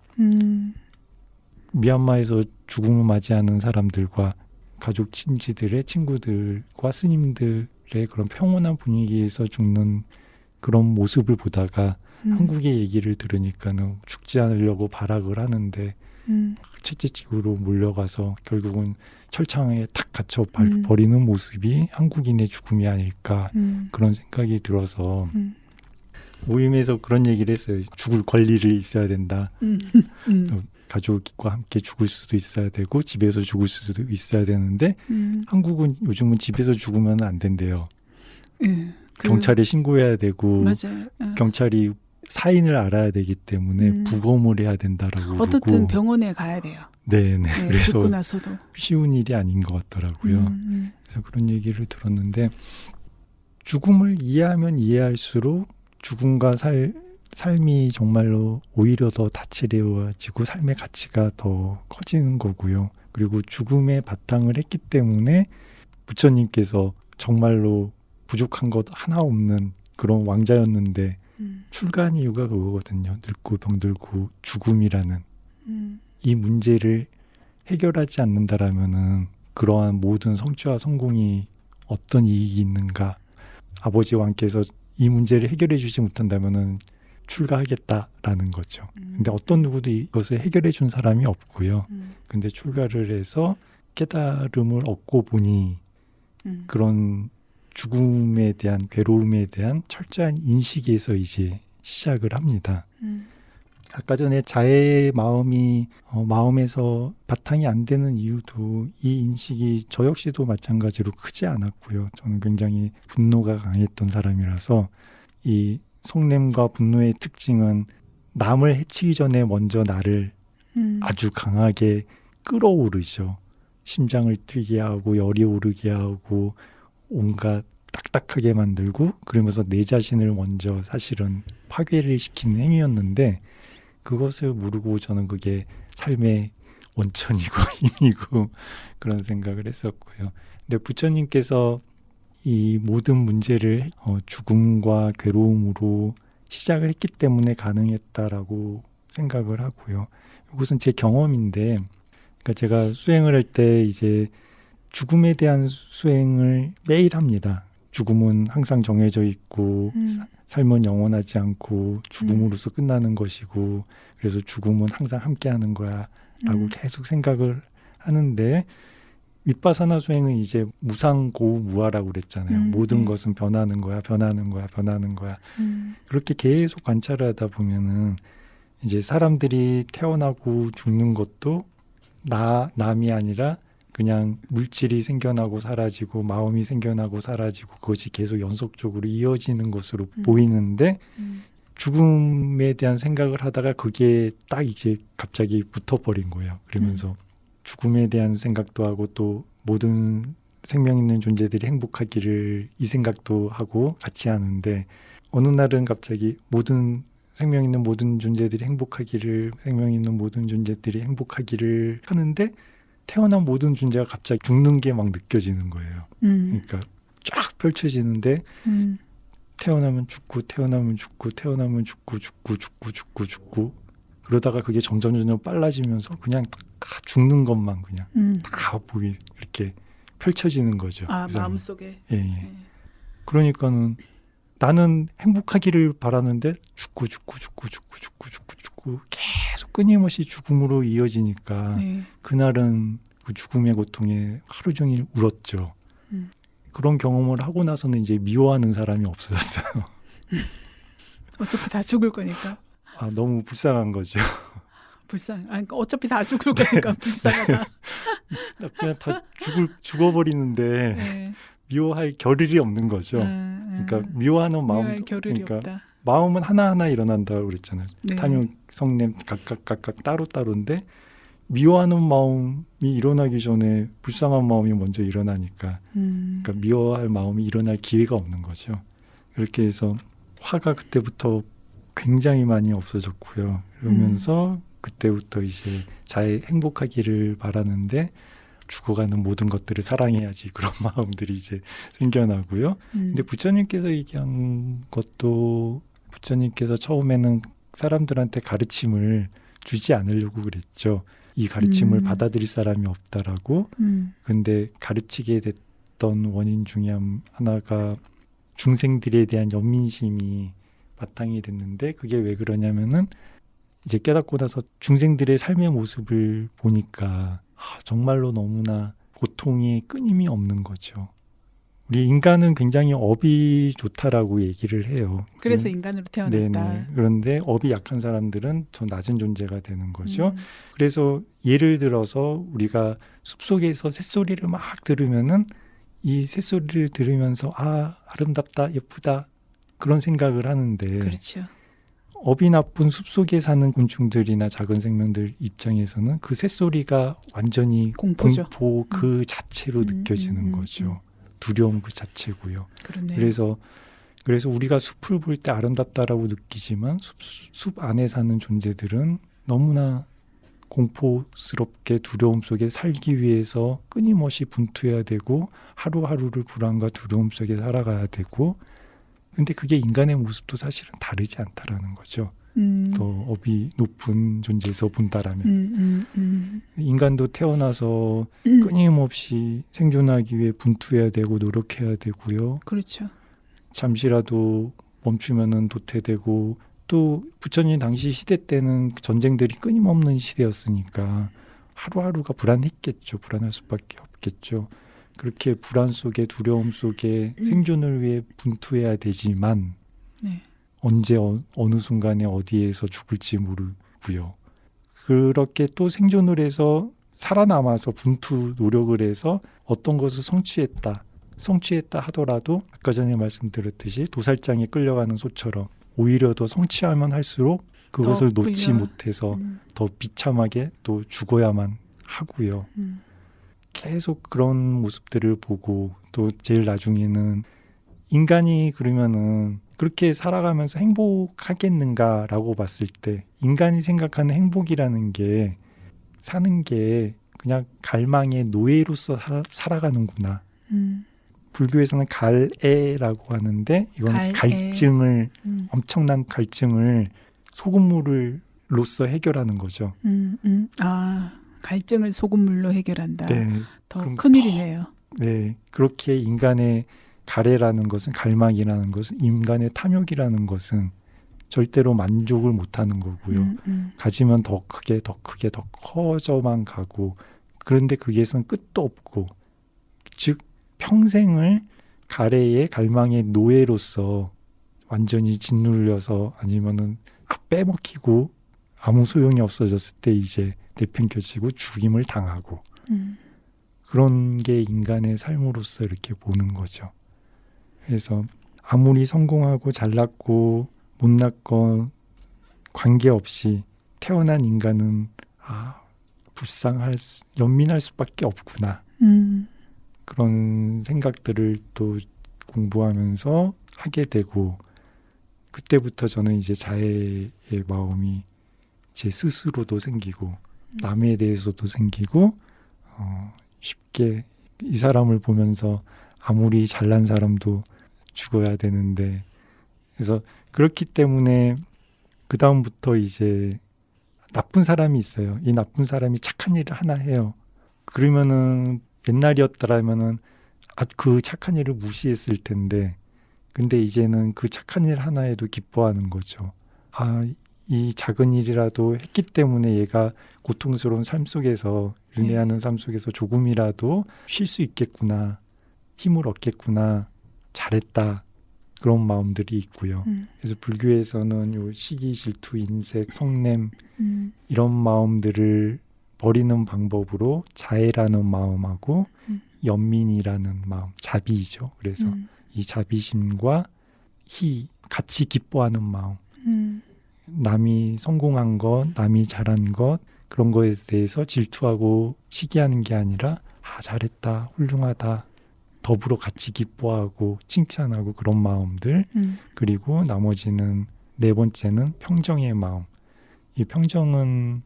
미얀마에서 죽음을 맞이하는 사람들과 가족 친지들의 친구들과 스님들의 그런 평온한 분위기에서 죽는 그런 모습을 보다가 한국의 얘기를 들으니까는 죽지 않으려고 발악을 하는데 채찍으로 몰려가서 결국은 철창에 탁 갇혀 버리는 모습이 한국인의 죽음이 아닐까 그런 생각이 들어서 모임에서 그런 얘기를 했어요. 죽을 권리를 있어야 된다. 가족과 함께 죽을 수도 있어야 되고 집에서 죽을 수도 있어야 되는데 한국은 요즘은 집에서 죽으면 안 된대요. 경찰에 신고해야 되고 맞아요. 경찰이 사인을 알아야 되기 때문에 부검을 해야 된다라고 어떻든 그러고 병원에 가야 돼요. 네네. 네, 그래서 죽고 나서도. 쉬운 일이 아닌 것 같더라고요. 그래서 그런 얘기를 들었는데 죽음을 이해하면 이해할수록 죽음과 삶이 정말로 오히려 더 다채로워지고 삶의 가치가 더 커지는 거고요. 그리고 죽음의 바탕을 했기 때문에 부처님께서 정말로 부족한 것 하나 없는 그런 왕자였는데 출가한 이유가 그거거든요. 늙고 병들고 죽음이라는 이 문제를 해결하지 않는다라면은 그러한 모든 성취와 성공이 어떤 이익이 있는가? 아버지 왕께서 이 문제를 해결해 주지 못한다면은 출가하겠다라는 거죠. 근데 어떤 누구도 이것을 해결해 준 사람이 없고요. 근데 출가를 해서 깨달음을 얻고 보니 그런 죽음에 대한 괴로움에 대한 철저한 인식에서 이제 시작을 합니다. 아까 전에 자애의 마음이 마음에서 바탕이 안 되는 이유도 이 인식이 저 역시도 마찬가지로 크지 않았고요. 저는 굉장히 분노가 강했던 사람이라서 이 성냄과 분노의 특징은 남을 해치기 전에 먼저 나를 아주 강하게 끌어오르죠. 심장을 뛰게 하고 열이 오르게 하고 온갖 딱딱하게 만들고 그러면서 내 자신을 먼저 사실은 파괴를 시키는 행위였는데 그것을 모르고 저는 그게 삶의 원천이고 힘이고 그런 생각을 했었고요. 근데 부처님께서 이 모든 문제를 죽음과 괴로움으로 시작을 했기 때문에 가능했다라고 생각을 하고요. 이것은 제 경험인데, 그러니까 제가 수행을 할 때 이제 죽음에 대한 수행을 매일 합니다. 죽음은 항상 정해져 있고 삶은 영원하지 않고 죽음으로서 끝나는 것이고 그래서 죽음은 항상 함께하는 거야 라고 계속 생각을 하는데 윗바사나 수행은 이제 무상고무아라고 그랬잖아요. 모든 것은 변하는 거야, 변하는 거야, 변하는 거야. 그렇게 계속 관찰을 하다 보면은 이제 사람들이 태어나고 죽는 것도 남이 아니라 그냥 물질이 생겨나고 사라지고 마음이 생겨나고 사라지고 그것이 계속 연속적으로 이어지는 것으로 보이는데 죽음에 대한 생각을 하다가 그게 딱 이제 갑자기 붙어버린 거예요. 그러면서 죽음에 대한 생각도 하고 또 모든 생명 있는 존재들이 행복하기를 이 생각도 하고 같이 하는데 어느 날은 갑자기 모든 생명 있는 모든 존재들이 행복하기를 생명 있는 모든 존재들이 행복하기를 하는데 태어난 모든 존재가 갑자기 죽는 게 막 느껴지는 거예요. 그러니까 쫙 펼쳐지는데 태어나면 죽고 태어나면 죽고 태어나면 죽고 그러다가 그게 점점 빨라지면서 그냥 다 죽는 것만 그냥 다 보이 이렇게 펼쳐지는 거죠. 아, 마음속에. 예. 그러니까는 나는 행복하기를 바라는데 죽고 계속 끊임없이 죽음으로 이어지니까 그날은 그 죽음의 고통에 하루 종일 울었죠. 그런 경험을 하고 나서는 이제 미워하는 사람이 없어졌어요. 어차피 다 죽을 거니까. 아, 너무 불쌍한 거죠. 그러니까 어차피 다 죽을 거니까 불쌍하다. 그냥 다 죽어버리는데 네. 미워할 겨를이 없는 거죠. 그러니까 미워하는 마음, 겨를이 그러니까 없다. 마음은 하나하나 일어난다고 그랬잖아요. 네. 탐욕, 성냄 각각 따로따로인데 미워하는 마음이 일어나기 전에 불쌍한 마음이 먼저 일어나니까 그러니까 미워할 마음이 일어날 기회가 없는 거죠. 그렇게 해서 화가 그때부터 굉장히 많이 없어졌고요. 그러면서 그때부터 이제 잘 행복하기를 바라는데 죽어가는 모든 것들을 사랑해야지 그런 마음들이 이제 생겨나고요. 근데 부처님께서 얘기한 것도 부처님께서 처음에는 사람들한테 가르침을 주지 않으려고 그랬죠. 이 가르침을 받아들일 사람이 없다라고. 근데 가르치게 됐던 원인 중에 하나가 중생들에 대한 연민심이 바탕이 됐는데 그게 왜 그러냐면은 이제 깨닫고 나서 중생들의 삶의 모습을 보니까 정말로 너무나 고통이 끊임이 없는 거죠. 우리 인간은 굉장히 업이 좋다라고 얘기를 해요. 그래서 인간으로 태어났다. 네네. 그런데 업이 약한 사람들은 더 낮은 존재가 되는 거죠. 그래서 예를 들어서 우리가 숲속에서 새소리를 막 들으면은 이 새소리를 들으면서 아름답다, 예쁘다 그런 생각을 하는데 그렇죠. 업이 나쁜 숲속에 사는 곤충들이나 작은 생명들 입장에서는 그 새소리가 완전히 공포죠. 공포 그 자체로 느껴지는 거죠. 두려움 그 자체고요. 그러네요. 그래서 우리가 숲을 볼 때 아름답다라고 느끼지만 숲 안에 사는 존재들은 너무나 공포스럽게 두려움 속에 살기 위해서 끊임없이 분투해야 되고 하루하루를 불안과 두려움 속에 살아가야 되고 근데 그게 인간의 모습도 사실은 다르지 않다라는 거죠. 더 업이 높은 존재에서 본다라면 인간도 태어나서 끊임없이 생존하기 위해 분투해야 되고 노력해야 되고요. 그렇죠. 잠시라도 멈추면은 도태되고 또 부처님 당시 시대 때는 전쟁들이 끊임없는 시대였으니까 하루하루가 불안했겠죠. 불안할 수밖에 없겠죠. 그렇게 불안 속에 두려움 속에 생존을 위해 분투해야 되지만 네. 언제 어느 순간에 어디에서 죽을지 모르고요. 그렇게 또 생존을 해서 살아남아서 분투 노력을 해서 어떤 것을 성취했다 하더라도 아까 전에 말씀드렸듯이 도살장에 끌려가는 소처럼 오히려 더 성취하면 할수록 그것을 놓지 못해서 더 비참하게 또 죽어야만 하고요. 계속 그런 모습들을 보고 또 제일 나중에는 인간이 그러면은 그렇게 살아가면서 행복하겠는가라고 봤을 때 인간이 생각하는 행복이라는 게 사는 게 그냥 갈망의 노예로서 살아가는구나. 불교에서는 갈애라고 하는데 이건 갈증을 엄청난 갈증을 소금물로서 해결하는 거죠. 갈증을 소금물로 해결한다. 네, 더 큰일이네요. 네, 그렇게 인간의 가래라는 것은 갈망이라는 것은 인간의 탐욕이라는 것은 절대로 만족을 못하는 거고요. 가지면 더 크게 더 커져만 가고 그런데 그게선 끝도 없고 즉 평생을 가래의 갈망의 노예로서 완전히 짓눌려서 아니면은 빼먹히고 아무 소용이 없어졌을 때 이제 내팽겨치고 죽임을 당하고 그런 게 인간의 삶으로서 이렇게 보는 거죠. 그래서 아무리 성공하고 잘났고 못났건 관계없이 태어난 인간은 연민할 수밖에 없구나. 그런 생각들을 또 공부하면서 하게 되고 그때부터 저는 이제 자애의 마음이 제 스스로도 생기고 남에 대해서도 생기고 쉽게 이 사람을 보면서 아무리 잘난 사람도 죽어야 되는데 그래서 그렇기 때문에 그 다음부터 이제 나쁜 사람이 있어요. 이 나쁜 사람이 착한 일을 하나 해요. 그러면은 옛날이었더라면은 그 착한 일을 무시했을 텐데 근데 이제는 그 착한 일 하나에도 기뻐하는 거죠. 이 작은 일이라도 했기 때문에 얘가 고통스러운 삶 속에서 윤회하는 삶 속에서 조금이라도 쉴 수 있겠구나. 힘을 얻겠구나. 잘했다. 그런 마음들이 있고요. 그래서 불교에서는 요 시기, 질투, 인색, 성냄 이런 마음들을 버리는 방법으로 자애라는 마음하고 연민이라는 마음, 자비죠. 그래서 이 자비심과 같이 기뻐하는 마음 남이 성공한 것, 남이 잘한 것 그런 거에 대해서 질투하고 시기하는 게 아니라 잘했다, 훌륭하다 더불어 같이 기뻐하고 칭찬하고 그런 마음들 그리고 나머지는 네 번째는 평정의 마음. 이 평정은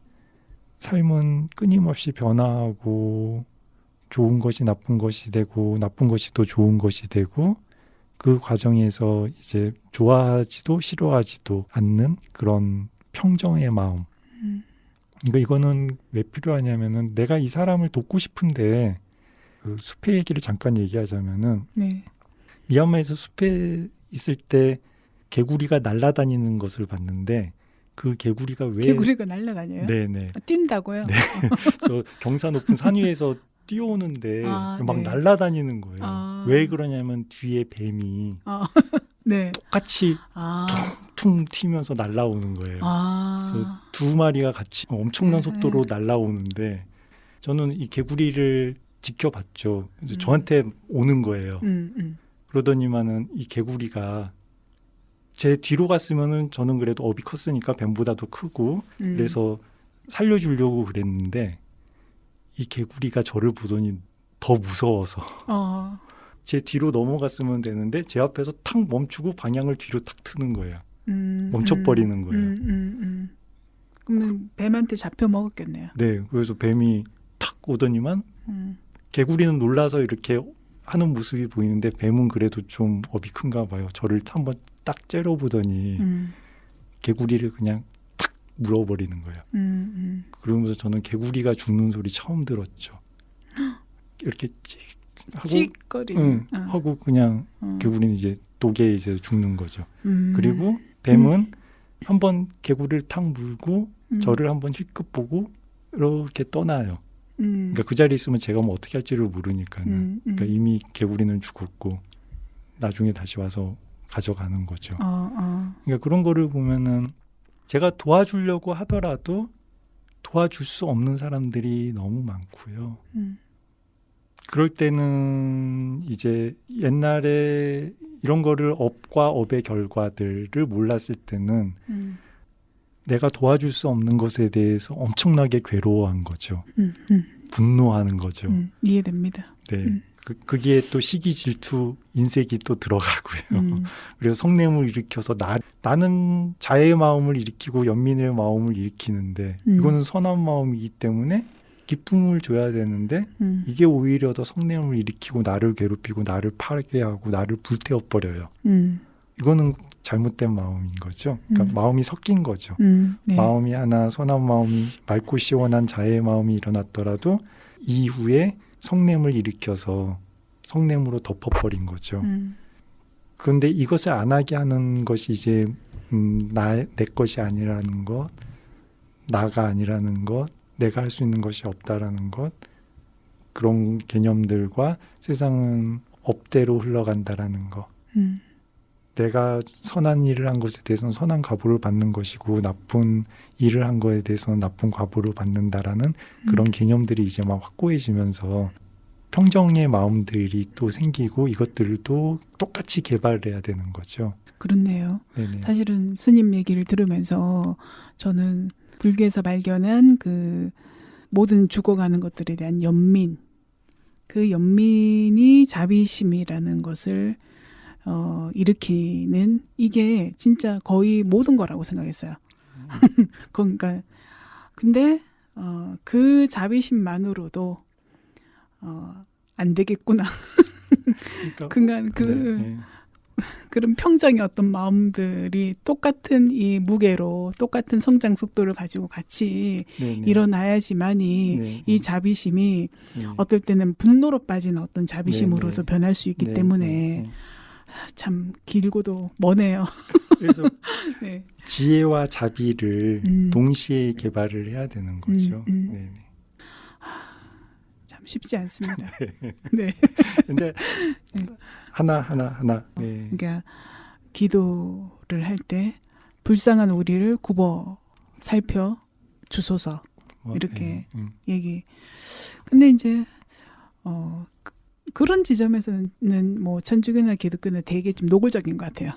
삶은 끊임없이 변화하고 좋은 것이 나쁜 것이 되고 나쁜 것이 또 좋은 것이 되고 그 과정에서 이제 좋아하지도 싫어하지도 않는 그런 평정의 마음. 그러니까 이거는 왜 필요하냐면은 내가 이 사람을 돕고 싶은데 그 숲의 얘기를 잠깐 얘기하자면은 네. 미얀마에서 숲에 있을 때 개구리가 날아다니는 것을 봤는데 그 개구리가 왜 개구리가 날아다녀요? 네네 아, 뛴다고요? 네. 저 경사 높은 산 위에서 뛰어오는데 아, 막 네. 날아다니는 거예요. 아. 왜 그러냐면 뒤에 뱀이 네. 똑같이 아. 퉁 튀면서 날아오는 거예요. 그래서 아. 두 마리가 같이 엄청난 네. 속도로 날아오는데 저는 이 개구리를 지켜봤죠. 그래서 저한테 오는 거예요. 그러더니만은 이 개구리가 제 뒤로 갔으면은 저는 그래도 업이 컸으니까 뱀보다도 크고 그래서 살려주려고 그랬는데 이 개구리가 저를 보더니 더 무서워서 제 뒤로 넘어갔으면 되는데 제 앞에서 탁 멈추고 방향을 뒤로 탁 트는 거예요. 멈춰버리는 거예요. 그러면 뱀한테 잡혀 먹었겠네요. 네, 그래서 뱀이 탁 오더니만 개구리는 놀라서 이렇게 하는 모습이 보이는데 뱀은 그래도 좀 업이 큰가 봐요. 저를 한번 딱 째려보더니 개구리를 그냥 탁 물어버리는 거예요. 그러면서 저는 개구리가 죽는 소리 처음 들었죠. 이렇게 찍 하고 찍거리는 하고 그냥 개구리는 이제 독에 이제 죽는 거죠. 그리고 뱀은 한번 개구리를 탁 물고 저를 한번 힐끗 보고 이렇게 떠나요. 그러니까 그 자리에 있으면 제가 뭐 어떻게 할지를 모르니까는. 그러니까 이미 개구리는 죽었고 나중에 다시 와서 가져가는 거죠. 그러니까 그런 거를 보면은 제가 도와주려고 하더라도 도와줄 수 없는 사람들이 너무 많고요. 그럴 때는 이제 옛날에 이런 거를 업과 업의 결과들을 몰랐을 때는 내가 도와줄 수 없는 것에 대해서 엄청나게 괴로워한 거죠. 분노하는 거죠. 이해됩니다. 네. 그게 또 시기, 질투, 인색이 또 들어가고요. 그래서 성냄을 일으켜서 나는 자애의 마음을 일으키고 연민의 마음을 일으키는데 이거는 선한 마음이기 때문에 기쁨을 줘야 되는데 이게 오히려 더 성냄을 일으키고 나를 괴롭히고 나를 파괴하고 나를 불태워버려요. 이거는 잘못된 마음인 거죠. 그러니까 마음이 섞인 거죠. 네. 마음이 하나 선한 마음이 맑고 시원한 자애의 마음이 일어났더라도 이후에 성냄을 일으켜서 성냄으로 덮어버린 거죠. 그런데 이것을 안 하게 하는 것이 이제 내 것이 아니라는 것, 나가 아니라는 것, 내가 할 수 있는 것이 없다라는 것, 그런 개념들과 세상은 업대로 흘러간다라는 것. 내가 선한 일을 한 것에 대해서는 선한 과보를 받는 것이고 나쁜 일을 한 거에 대해서는 나쁜 과보를 받는다라는 그런 개념들이 이제 막 확고해지면서 평정의 마음들이 또 생기고 이것들을 또 똑같이 개발해야 되는 거죠. 그렇네요. 네네. 사실은 스님 얘기를 들으면서 저는 불교에서 발견한 그 모든 죽어가는 것들에 대한 연민, 그 연민이 자비심이라는 것을 일으키는 이게 진짜 거의 모든 거라고 생각했어요. 그러니까 근데 그 자비심만으로도 안 되겠구나. 그러니까 네. 그런 평정의 어떤 마음들이 똑같은 이 무게로 똑같은 성장 속도를 가지고 같이 네네. 일어나야지만이 네. 이 자비심이 네. 어떨 때는 분노로 빠지는 어떤 자비심으로도 네네. 변할 수 있기 네, 때문에 네, 네. 참 길고도 머네요. 그래서 네. 지혜와 자비를 동시에 개발을 해야 되는 거죠. 음. 네네. 참 쉽지 않습니다. 네. 근데 네. 하나. 네. 그러니까 기도를 할 때 불쌍한 우리를 굽어 살펴 주소서 이렇게 얘기. 근데 이제 그런 지점에서는 뭐 천주교나 기독교는 되게 좀 노골적인 것 같아요.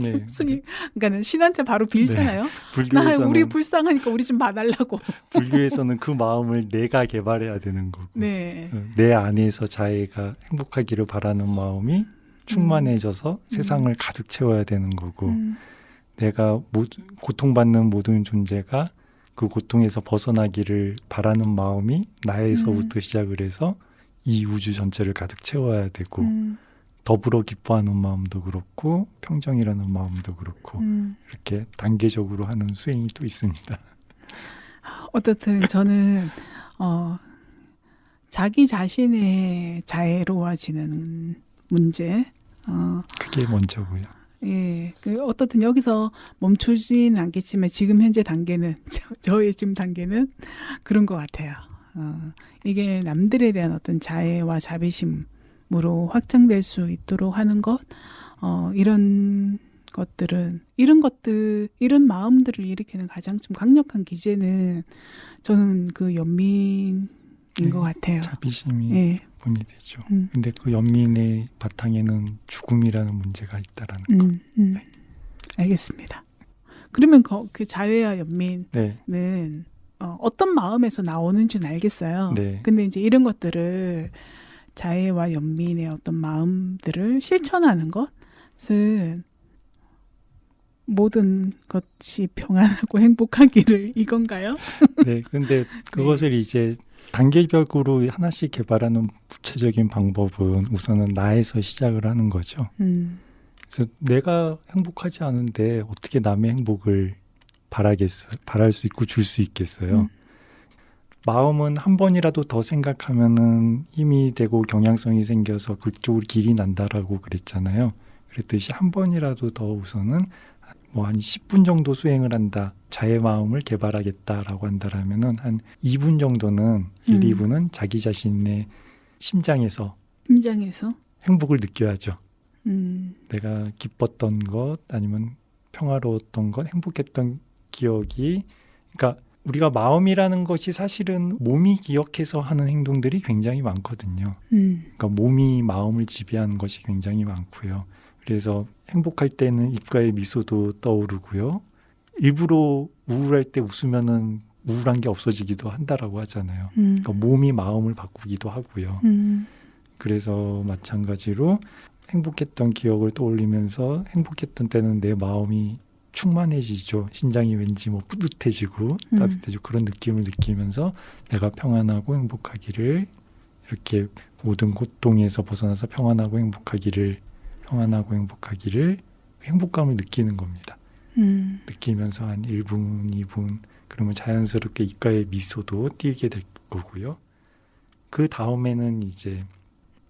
네. 스님, 그러니까 신한테 바로 빌잖아요. 나 불교에서는 우리 불쌍하니까 우리 좀 봐달라고. 불교에서는 그 마음을 내가 개발해야 되는 거고, 네. 내 안에서 자애가 행복하기를 바라는 마음이 충만해져서 세상을 가득 채워야 되는 거고, 내가 고통받는 모든 존재가 그 고통에서 벗어나기를 바라는 마음이 나에서부터 시작을 해서 이 우주 전체를 가득 채워야 되고 더불어 기뻐하는 마음도 그렇고 평정이라는 마음도 그렇고 이렇게 단계적으로 하는 수행이 또 있습니다. 어떻든 저는 자기 자신의 자애로워지는 문제, 그게 먼저고요. 예, 어떻든 여기서 멈추지는 않겠지만 지금 현재 단계는 저의 지금 단계는 그런 것 같아요. 이게 남들에 대한 어떤 자애와 자비심으로 확장될 수 있도록 하는 것, 이런 것들은 이런 마음들을 일으키는 가장 좀 강력한 기제는 저는 그 연민인 것 같아요. 자비심이 예. 본이 되죠. 근데 그 연민의 바탕에는 죽음이라는 문제가 있다라는 거. 네. 알겠습니다. 그러면 그 자애와 연민은 네. 어떤 마음에서 나오는지는 알겠어요. 네. 근데 이제 이런 것들을 자애와 연민의 어떤 마음들을 실천하는 것은 모든 것이 평안하고 행복하기를 이건가요? 네. 근데 그것을 이제 단계별로 하나씩 개발하는 구체적인 방법은 우선은 나에서 시작을 하는 거죠. 그래서 내가 행복하지 않은데 어떻게 남의 행복을 바랄 수 있고 줄 수 있겠어요. 마음은 한 번이라도 더 생각하면은 힘이 되고 경향성이 생겨서 그쪽으로 길이 난다라고 그랬잖아요. 그랬듯이 한 번이라도 더 우선은 뭐 한 10분 정도 수행을 한다. 자의 마음을 개발하겠다라고 한다라면은 한 2분 정도는 1, 2분은 자기 자신의 심장에서 행복을 느껴야죠. 내가 기뻤던 것 아니면 평화로웠던 것, 행복했던 기억이, 그러니까 우리가 마음이라는 것이 사실은 몸이 기억해서 하는 행동들이 굉장히 많거든요. 그러니까 몸이 마음을 지배하는 것이 굉장히 많고요. 그래서 행복할 때는 입가에 미소도 떠오르고요. 일부러 우울할 때 웃으면은 우울한 게 없어지기도 한다라고 하잖아요. 그러니까 몸이 마음을 바꾸기도 하고요. 그래서 마찬가지로 행복했던 기억을 떠올리면서 행복했던 때는 내 마음이 충만해지죠. 심장이 왠지 뭐 뿌듯해지고 따뜻해지고 그런 느낌을 느끼면서 내가 평안하고 행복하기를, 이렇게 모든 고통에서 벗어나서 평안하고 행복하기를 행복감을 느끼는 겁니다. 느끼면서 한 1분, 2분 그러면 자연스럽게 입가에 미소도 띄게 될 거고요. 그 다음에는 이제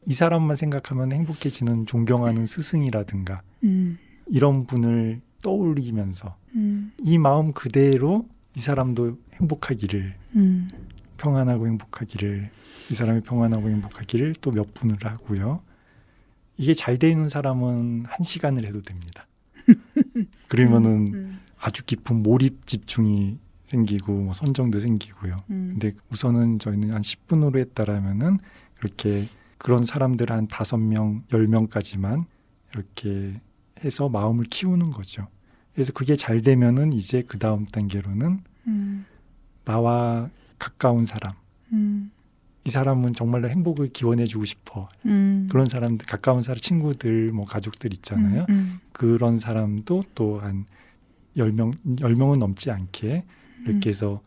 이 사람만 생각하면 행복해지는 존경하는 스승이라든가 이런 분을 떠올리면서 이 마음 그대로 이 사람도 행복하기를, 평안하고 행복하기를, 이 사람이 평안하고 행복하기를 또 몇 분을 하고요. 이게 잘 되는 사람은 1시간을 해도 됩니다. 그러면은 아주 깊은 몰입 집중이 생기고 뭐 선정도 생기고요. 근데 우선은 저희는 한 10분으로 했다라면은 이렇게 그런 사람들 한 5명, 10명까지만 이렇게 해서 마음을 키우는 거죠. 그래서 그게 잘 되면은 이제 그 다음 단계로는 나와 가까운 사람, 이 사람은 정말로 행복을 기원해주고 싶어. 그런 사람들, 가까운 사람, 친구들, 뭐 가족들 있잖아요. 그런 사람도 또 한 10명은 넘지 않게 이렇게 해서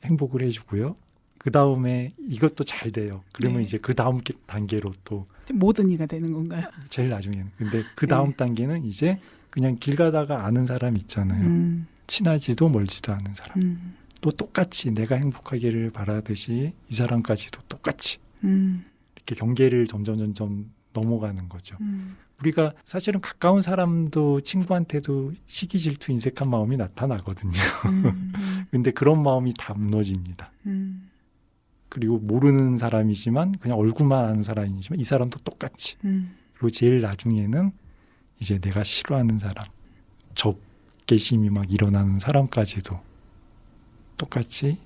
행복을 해주고요. 그 다음에 이것도 잘 돼요. 그러면 이제 그 다음 단계로 또 모든 이가 되는 건가요? 제일 나중에는. 근데 그 다음 단계는 이제 그냥 길 가다가 아는 사람 있잖아요. 친하지도 멀지도 않은 사람. 또 똑같이 내가 행복하기를 바라듯이 이 사람까지도 똑같이 이렇게 경계를 점점 넘어가는 거죠. 우리가 사실은 가까운 사람도 친구한테도 시기 질투 인색한 마음이 나타나거든요. 근데 그런 마음이 다 무너집니다. 그리고 모르는 사람이지만 그냥 얼굴만 아는 사람이지만 이 사람도 똑같이. 그리고 제일 나중에는 이제 내가 싫어하는 사람, 적개심이 막 일어나는 사람까지도 똑같이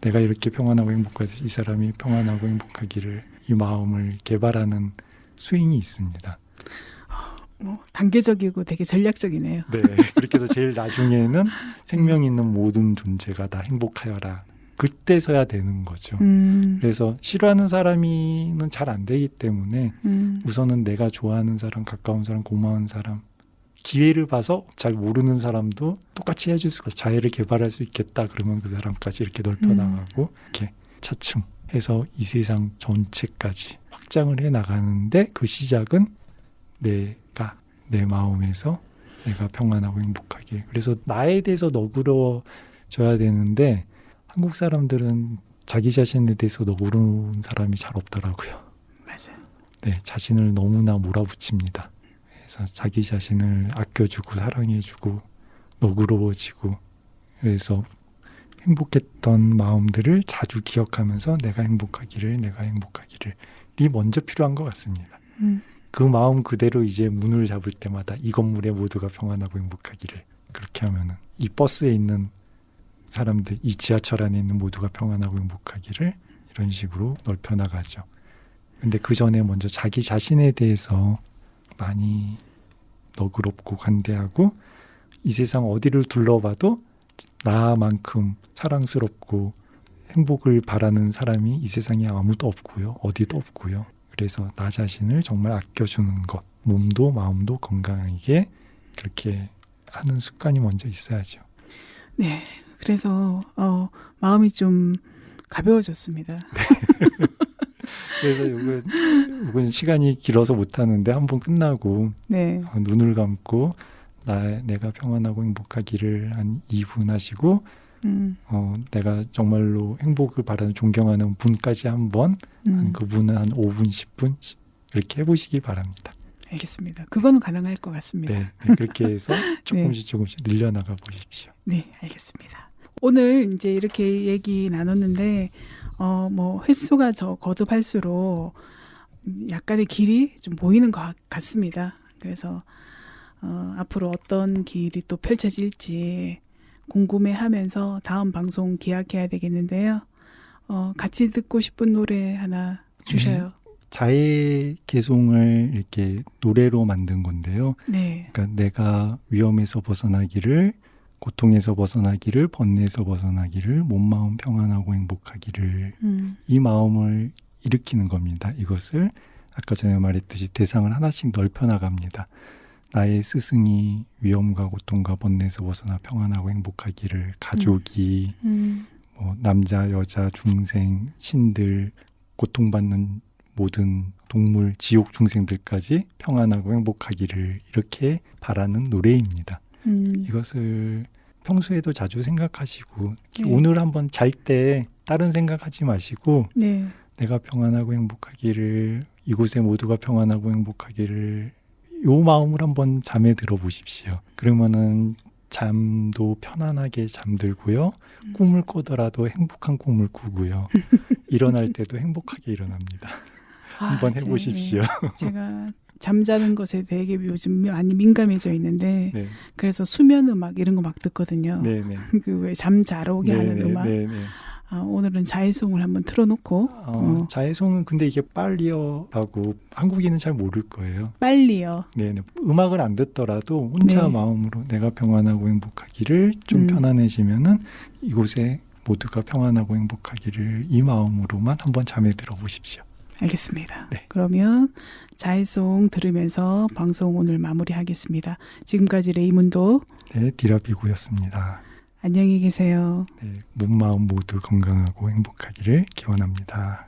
내가 이렇게 평안하고 행복하듯이 이 사람이 평안하고 행복하기를, 이 마음을 개발하는 스윙이 있습니다. 단계적이고 되게 전략적이네요. 네, 그렇게 해서 제일 나중에는 생명 있는 모든 존재가 다 행복하여라. 그때서야 되는 거죠. 그래서 싫어하는 사람이는 잘 안 되기 때문에 우선은 내가 좋아하는 사람, 가까운 사람, 고마운 사람, 기회를 봐서 잘 모르는 사람도 똑같이 해줄 수가 있어. 자해를 개발할 수 있겠다. 그러면 그 사람까지 이렇게 넓혀나가고 이렇게 차츰 해서 이 세상 전체까지 확장을 해나가는데 그 시작은 내가 내 마음에서 내가 평안하고 행복하게. 그래서 나에 대해서 너그러워져야 되는데 한국 사람들은 자기 자신에 대해서 너그러운 사람이 잘 없더라고요. 맞아요. 네, 자신을 너무나 몰아붙입니다. 그래서 자기 자신을 아껴주고 사랑해주고 너그러워지고 그래서 행복했던 마음들을 자주 기억하면서 내가 행복하기를 이 먼저 필요한 것 같습니다. 그 마음 그대로 이제 문을 잡을 때마다 이 건물에 모두가 평안하고 행복하기를 그렇게 하면은 이 버스에 있는 사람들 이 지하철 안에 있는 모두가 평안하고 행복하기를 이런 식으로 넓혀 나가죠. 근데 그 전에 먼저 자기 자신에 대해서 많이 너그럽고 관대하고 이 세상 어디를 둘러봐도 나만큼 사랑스럽고 행복을 바라는 사람이 이 세상에 아무도 없고요. 어디도 없고요. 그래서 나 자신을 정말 아껴주는 것, 몸도 마음도 건강하게 그렇게 하는 습관이 먼저 있어야죠. 네, 그래서 마음이 좀 가벼워졌습니다. 그래서 이건 시간이 길어서 못하는데 한번 끝나고 네, 눈을 감고 내가 평안하고 행복하기를 한 2분 하시고 내가 정말로 행복을 바라는 존경하는 분까지 한번 그분은 한 5분, 10분 이렇게 해보시기 바랍니다. 알겠습니다. 그거는 가능할 것 같습니다. 네, 그렇게 해서 조금씩 늘려나가 보십시오. 네, 알겠습니다. 오늘 이제 이렇게 얘기 나눴는데 뭐 횟수가 거듭할수록 약간의 길이 좀 보이는 것 같습니다. 그래서 앞으로 어떤 길이 또 펼쳐질지 궁금해하면서 다음 방송 기약해야 되겠는데요. 같이 듣고 싶은 노래 하나 주셔요. 자해 개송을 이렇게 노래로 만든 건데요. 네. 그러니까 내가 위험에서 벗어나기를, 고통에서 벗어나기를, 번뇌에서 벗어나기를, 몸마음 평안하고 행복하기를 이 마음을 일으키는 겁니다. 이것을 아까 전에 말했듯이 대상을 하나씩 넓혀 나갑니다. 나의 스승이 위험과 고통과 번뇌에서 벗어나 평안하고 행복하기를, 가족이 뭐 남자, 여자, 중생, 신들, 고통받는 모든 동물, 지옥 중생들까지 평안하고 행복하기를 이렇게 바라는 노래입니다. 이것을 평소에도 자주 생각하시고 오늘 한번 잘 때 다른 생각하지 마시고 내가 평안하고 행복하기를, 이곳에 모두가 평안하고 행복하기를 요 마음을 한번 잠에 들어 보십시오. 그러면은 잠도 편안하게 잠들고요. 꿈을 꾸더라도 행복한 꿈을 꾸고요. 일어날 때도 행복하게 일어납니다. 한번 해보십시오. 제가 잠자는 것에 되게 요즘 많이 민감해져 있는데 그래서 수면 음악 이런 거 막 듣거든요. 그 왜 잠 잘 오게 하는 음악. 오늘은 자해송을 한번 틀어놓고 자해송은 근데 이게 빨리어라고 한국인은 잘 모를 거예요. 빨리요. 음악을 안 듣더라도 혼자 마음으로 내가 평안하고 행복하기를 좀 편안해지면은 이곳에 모두가 평안하고 행복하기를 이 마음으로만 한번 잠에 들어 보십시오. 알겠습니다. 그러면 자해송 들으면서 방송 오늘 마무리하겠습니다. 지금까지 레이문도 디라비구였습니다. 안녕히 계세요. 몸, 마음 모두 건강하고 행복하기를 기원합니다.